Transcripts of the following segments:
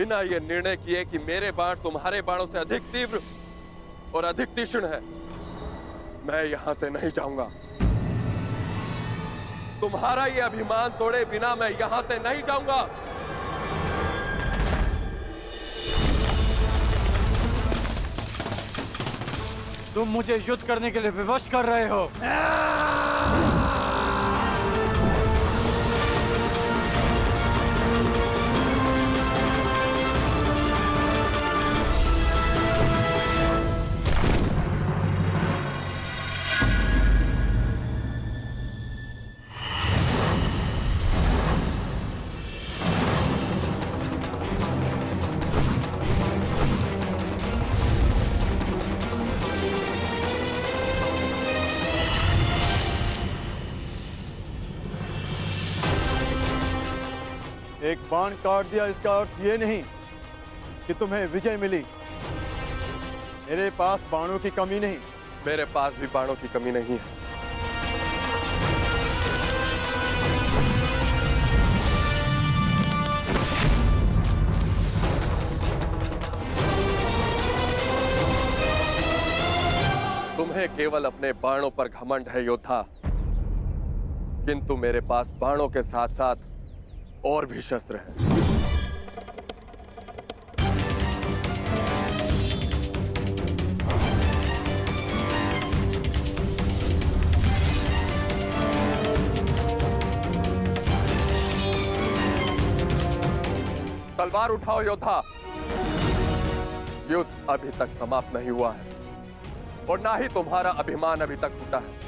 बिना ये निर्णय किए कि मेरे बाण तुम्हारे बाणों से अधिक तीव्र और अधिक तीक्ष्ण है, मैं यहां से नहीं जाऊंगा। तुम्हारा ये अभिमान तोड़े बिना मैं यहां से नहीं जाऊंगा। तुम मुझे युद्ध करने के लिए विवश कर रहे हो। एक बाण काट दिया इसका अर्थ ये नहीं कि तुम्हें विजय मिली। मेरे पास बाणों की कमी नहीं। मेरे पास भी बाणों की कमी नहीं है। तुम्हें केवल अपने बाणों पर घमंड है योद्धा, किंतु मेरे पास बाणों के साथ साथ और भी शस्त्र हैं। तलवार उठाओ योद्धा। युद्ध अभी तक समाप्त नहीं हुआ है और ना ही तुम्हारा अभिमान अभी तक टूटा है।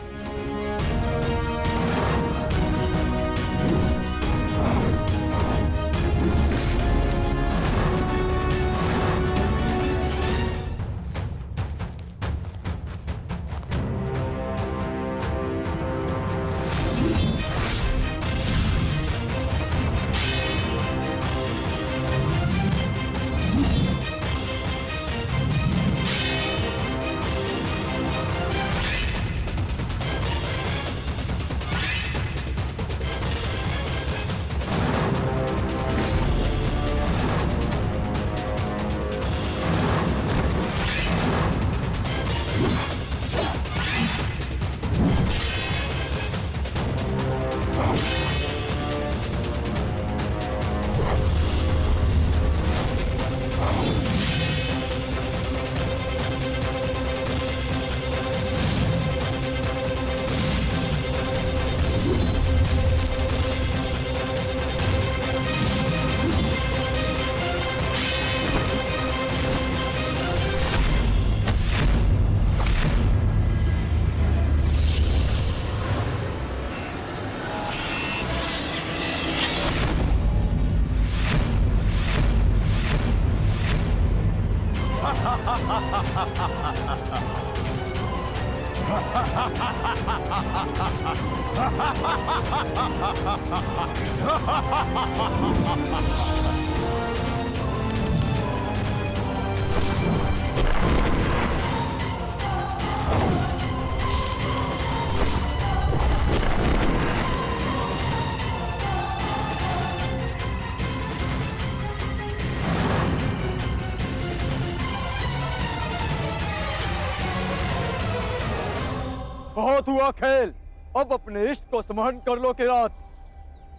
बहुत हुआ खेल, अब अपने इष्ट को स्मरण कर लो किरात,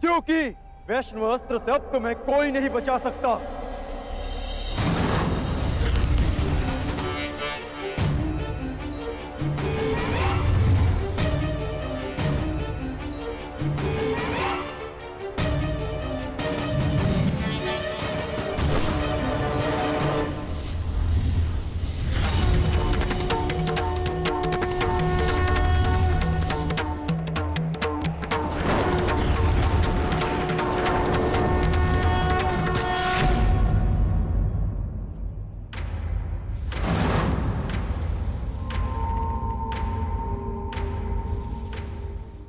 क्योंकि वैष्णव अस्त्र से अब तुम्हें कोई नहीं बचा सकता।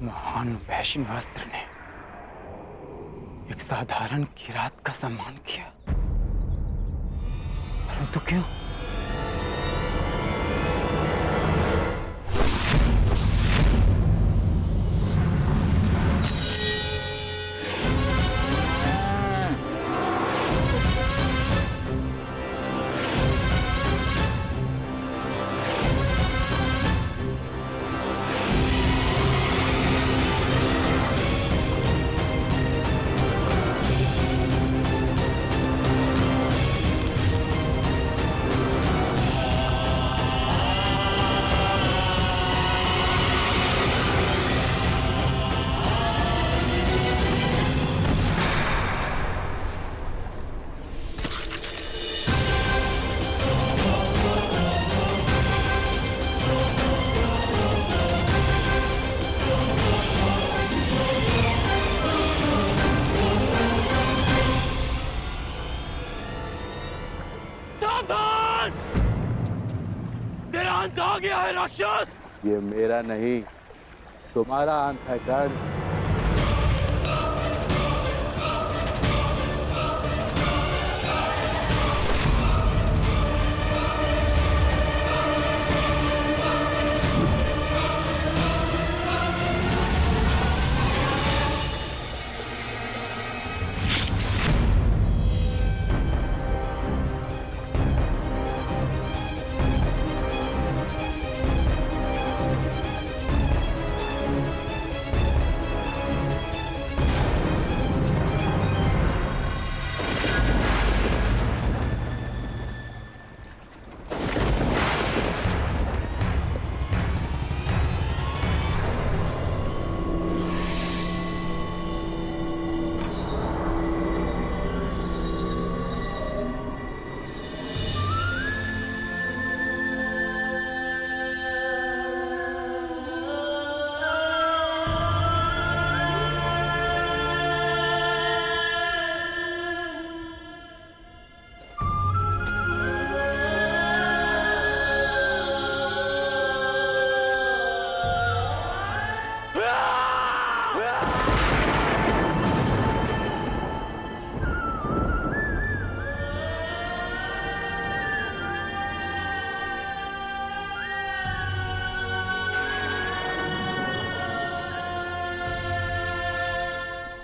महान वैष्णव अस्त्र ने एक साधारण किरात का सम्मान किया, परंतु क्यों? प्राण कहाँ गया है राक्षस? ये मेरा नहीं, तुम्हारा अंत है कर्ण।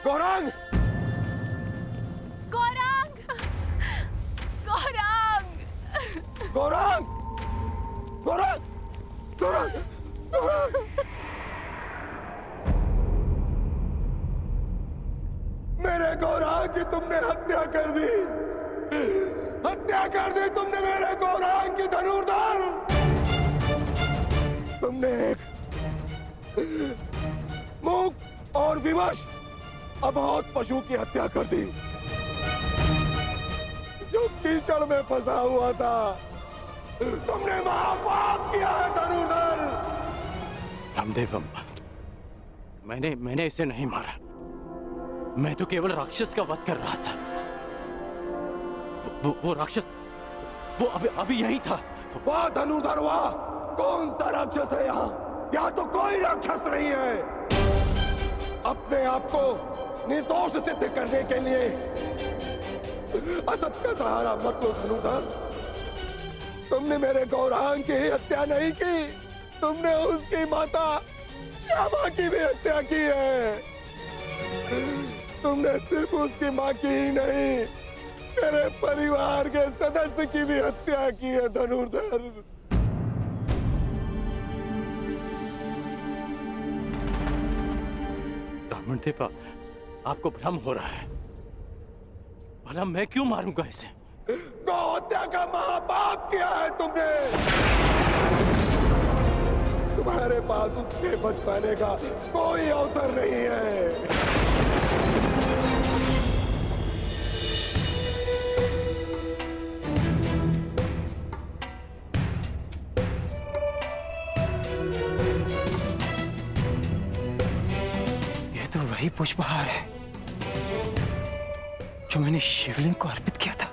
गौरांग! गौरांग! गौरांग! गौरांग! गौरांग! गौरांग! गौरांग! मेरे गौरांग की तुमने हत्या कर दी। हत्या कर दी तुमने मेरे गौरांग की धनुर्धर। तुमने एक मूक और विवश अबोध पशु की हत्या कर दी, जो कीचड़ में फंसा हुआ था। तुमने महापाप किया है धनुर्धर। रामदेव, मैंने इसे नहीं मारा। मैं तो केवल राक्षस का वध कर रहा था। वो राक्षस वो अभी यही था। वाह धनुर्धर वाह! कौन सा राक्षस है यहाँ? यहाँ तो कोई राक्षस नहीं है। अपने आप को निर्दोष सिद्ध करने के लिए असत का सहारा मत लो धनुर्धर। तुमने मेरे गौरांग की हत्या नहीं की, तुमने उसकी माता श्यामा की भी हत्या की है। तुमने सिर्फ उसकी माँ की ही नहीं, मेरे परिवार के सदस्य की भी हत्या की है धनुर्धर। रामदेव, आपको भ्रम हो रहा है। भला मैं क्यों मारूंगा इसे? गौ हत्या का महापाप किया है तुमने। तुम्हारे पास उसके बच पाने का कोई अवसर नहीं है। ये तो वही पुष्पहार है जो मैंने शिवलिंग को अर्पित किया था।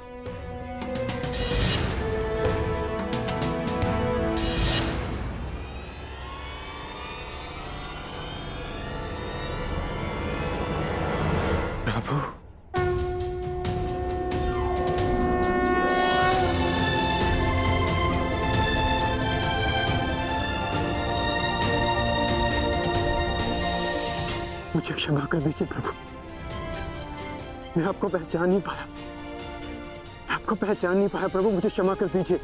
प्रभु, मुझे क्षमा कर दीजिए प्रभु। मैं आपको पहचान नहीं पाया। आपको पहचान नहीं पाया प्रभु, मुझे क्षमा कर दीजिए।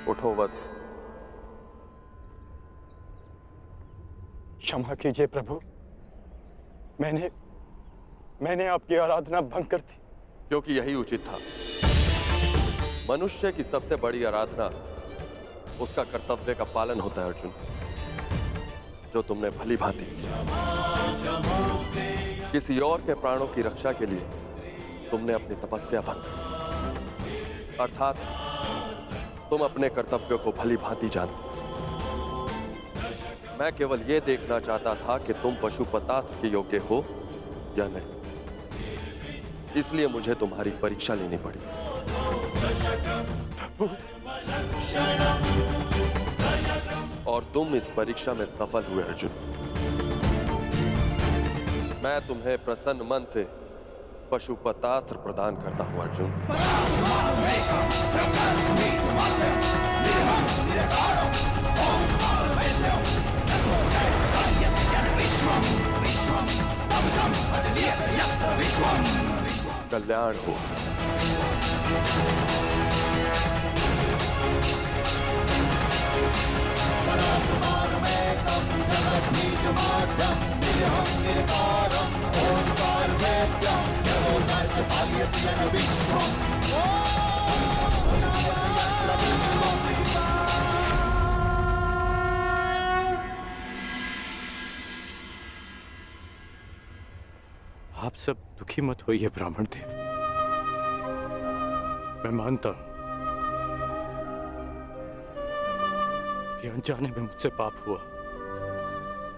उठो वध, क्षमा कीजिए प्रभु। मैंने आपकी आराधना भंग कर दी। क्योंकि यही उचित था। मनुष्य की सबसे बड़ी आराधना उसका कर्तव्य का पालन होता है अर्जुन, जो तुमने भली भांति किसी और के प्राणों की रक्षा के लिए तुमने अपनी तपस्या भंग की। अर्थात तुम अपने कर्तव्यों को भली भांति जानते। मैं केवल यह देखना चाहता था कि तुम पशुपतास्त्र के योग्य हो या नहीं, इसलिए मुझे तुम्हारी परीक्षा लेनी पड़ी। और तुम इस परीक्षा में सफल हुए अर्जुन। मैं तुम्हें प्रसन्न मन से पशुपतास्त्र प्रदान करता हूं अर्जुन। कल्याण हो। आप सब दुखी मत होइए ब्राह्मण देव। मैं मानता हूं कि अनजाने में मुझसे पाप हुआ।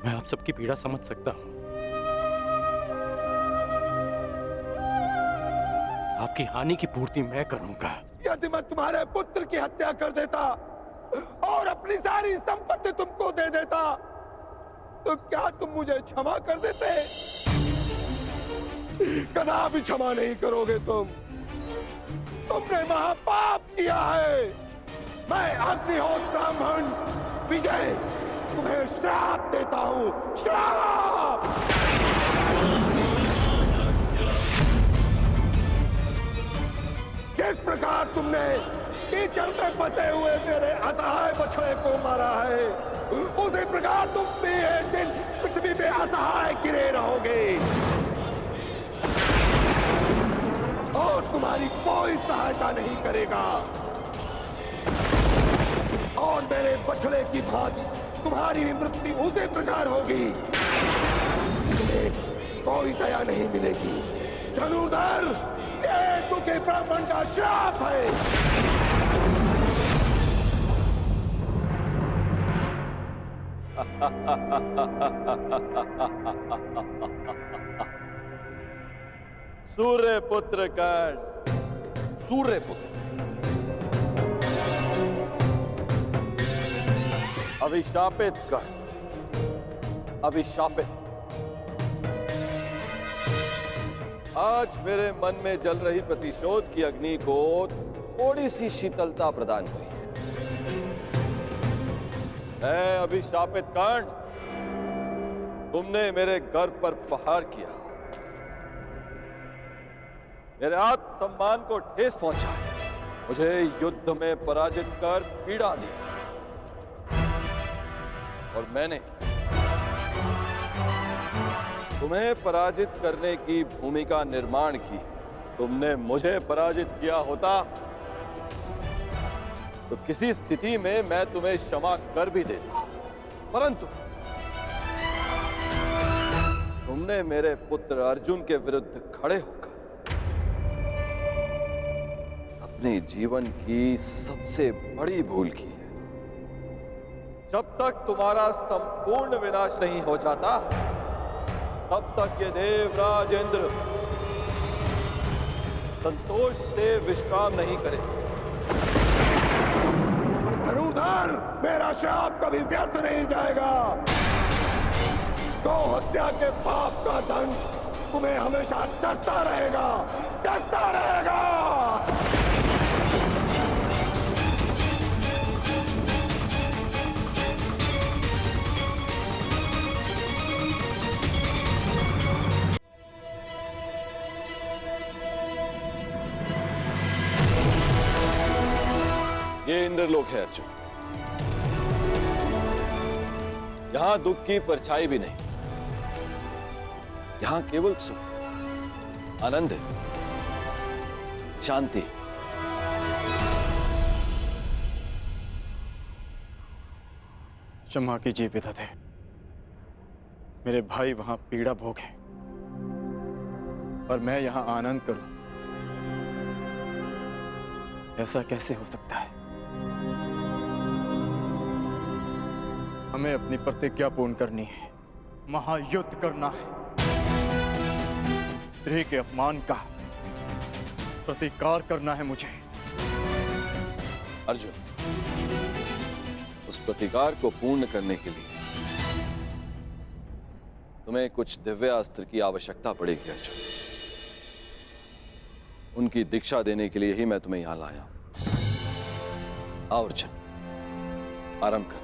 मैं आप सबकी पीड़ा समझ सकता हूं। आपकी हानि की पूर्ति मैं करूंगा। यदि मैं तुम्हारे पुत्र की हत्या कर देता और अपनी सारी संपत्ति तुमको दे देता, तो क्या तुम मुझे क्षमा कर देते? कदापि क्षमा नहीं करोगे तुम। तुमने महापाप किया है। मैं अग्निहोत्र ब्राह्मण विजय तुम्हें श्राप देता हूं। श्राप! किस प्रकार तुमने कीचड़ में फंसे हुए मेरे असहाय बछड़े को मारा है, उसी प्रकार तुम भी एक दिन पृथ्वी पे असहाय गिरे रहोगे और तुम्हारी कोई सहायता नहीं करेगा। और मेरे बछड़े की भांति तुम्हारी भी मृत्यु उसी प्रकार होगी। तुम्हें कोई दया नहीं मिलेगी। धनुर्धर, ये दुखी ब्राह्मण का श्राप है। सूर्य पुत्र कर्ण। सूर्य पुत्र, अभिशापित कर्ण। अभिशापित। आज मेरे मन में जल रही प्रतिशोध की अग्नि को थोड़ी सी शीतलता प्रदान हुई है। अभिशापित कर्ण, तुमने मेरे गर्व पर प्रहार किया, मेरे आत्मसम्मान को ठेस पहुंचा, मुझे युद्ध में पराजित कर पीड़ा दी, और मैंने तुम्हें पराजित करने की भूमिका निर्माण की। तुमने मुझे पराजित किया होता तो किसी स्थिति में मैं तुम्हें क्षमा कर भी देता, परंतु तुमने मेरे पुत्र अर्जुन के विरुद्ध खड़े होकर अपने जीवन की सबसे बड़ी भूल की है। जब तक तुम्हारा संपूर्ण विनाश नहीं हो जाता, तब तक ये देवराज इंद्र संतोष से विश्राम नहीं करे। धनुर्धर, मेरा श्राप कभी व्यर्थ नहीं जाएगा। गौ हत्या के पाप का दंड तुम्हें हमेशा डसता रहेगा, डसता रहेगा। ये इंद्रलोक है अर्जुन। यहां दुख की परछाई भी नहीं, यहां केवल सुख, आनंद है, शांति। क्षमा कीजिए पितादे, मेरे भाई वहां पीड़ा भोगे और मैं यहां आनंद करूं, ऐसा कैसे हो सकता है? हमें अपनी प्रतिज्ञा पूर्ण करनी है, महायुद्ध करना है, स्त्री के अपमान का प्रतिकार करना है मुझे। अर्जुन, उस प्रतिकार को पूर्ण करने के लिए तुम्हें कुछ दिव्य अस्त्र की आवश्यकता पड़ेगी अर्जुन। उनकी दीक्षा देने के लिए ही मैं तुम्हें यहां लाया हूं। आओ अर्जुन, आरंभ कर।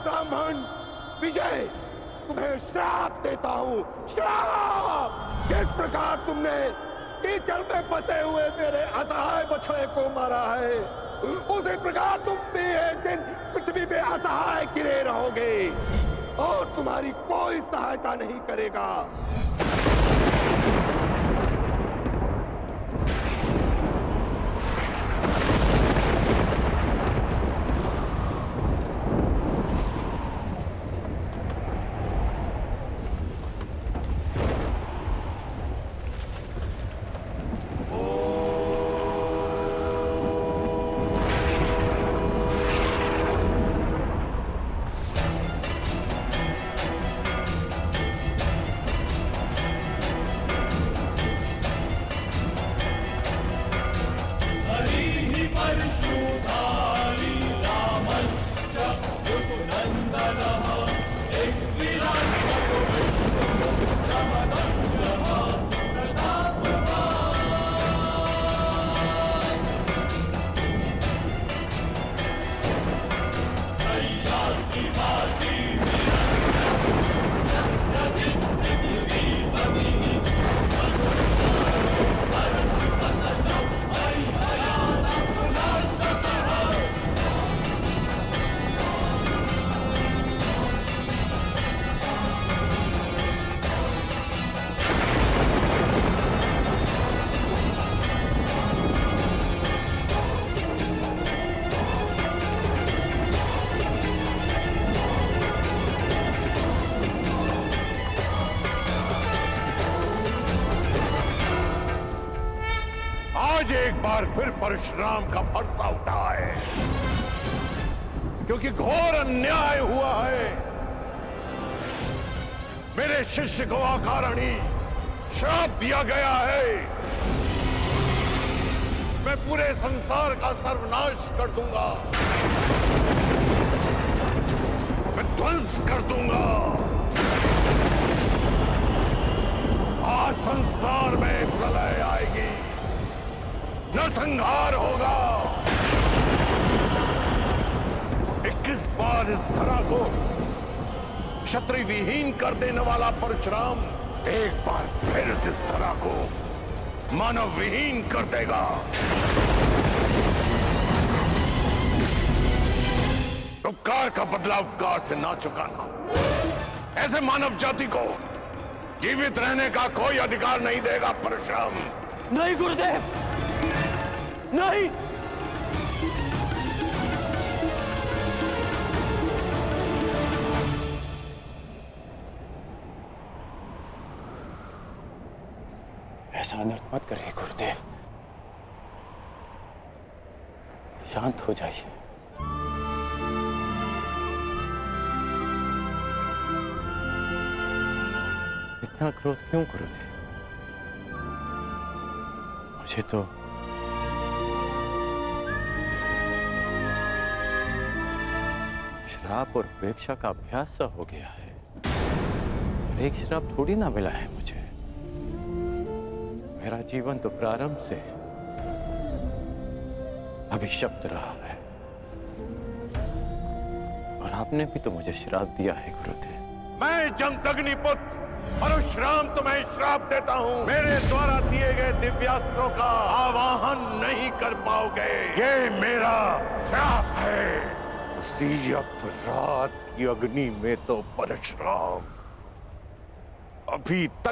ब्राह्मण विजय, तुम्हें श्राप देता हूं, श्राप। किस प्रकार तुमने कीचड़ में फंसे हुए मेरे असहाय बछड़े को मारा है, उसी प्रकार तुम भी एक दिन पृथ्वी पे असहाय गिरे रहोगे और तुम्हारी कोई सहायता नहीं करेगा। एक बार फिर परशुराम का फरसा उठा है, क्योंकि घोर अन्याय हुआ है। मेरे शिष्य को अकारणी श्राप दिया गया है। मैं पूरे संसार का सर्वनाश कर दूंगा, मैं ध्वंस कर दूंगा। आज संसार में प्रलय आएगी, नरसंहार होगा। 21 बार इस धरा को क्षत्रिय विहीन कर देने वाला परशुराम एक बार फिर इस धरा को मानव विहीन कर देगा। उपकार का बदला उपकार से ना चुकाना। ऐसे मानव जाति को जीवित रहने का कोई अधिकार नहीं देगा परशुराम। नहीं गुरुदेव, नहीं। ऐसा अनर्थ मत करिए गुरुदेव, शांत हो जाइए। इतना क्रोध क्यों करोगे? मुझे तो श्राप और उपेक्षा का अभ्यास सा हो गया है, और एक श्राप थोड़ी ना मिला है मुझे। मेरा जीवन तो प्रारंभ से अभिशप्त रहा है, और आपने भी तो मुझे श्राप दिया है गुरुदेव। मैं जमदग्नि पुत्र परशुराम तुम्हें श्राप देता हूँ। मेरे द्वारा दिए गए दिव्यास्त्रों का आवाहन नहीं कर पाओगे। ये मेरा श्राप है। उसी अपराध की अग्नि में तो परशुराम अभी तक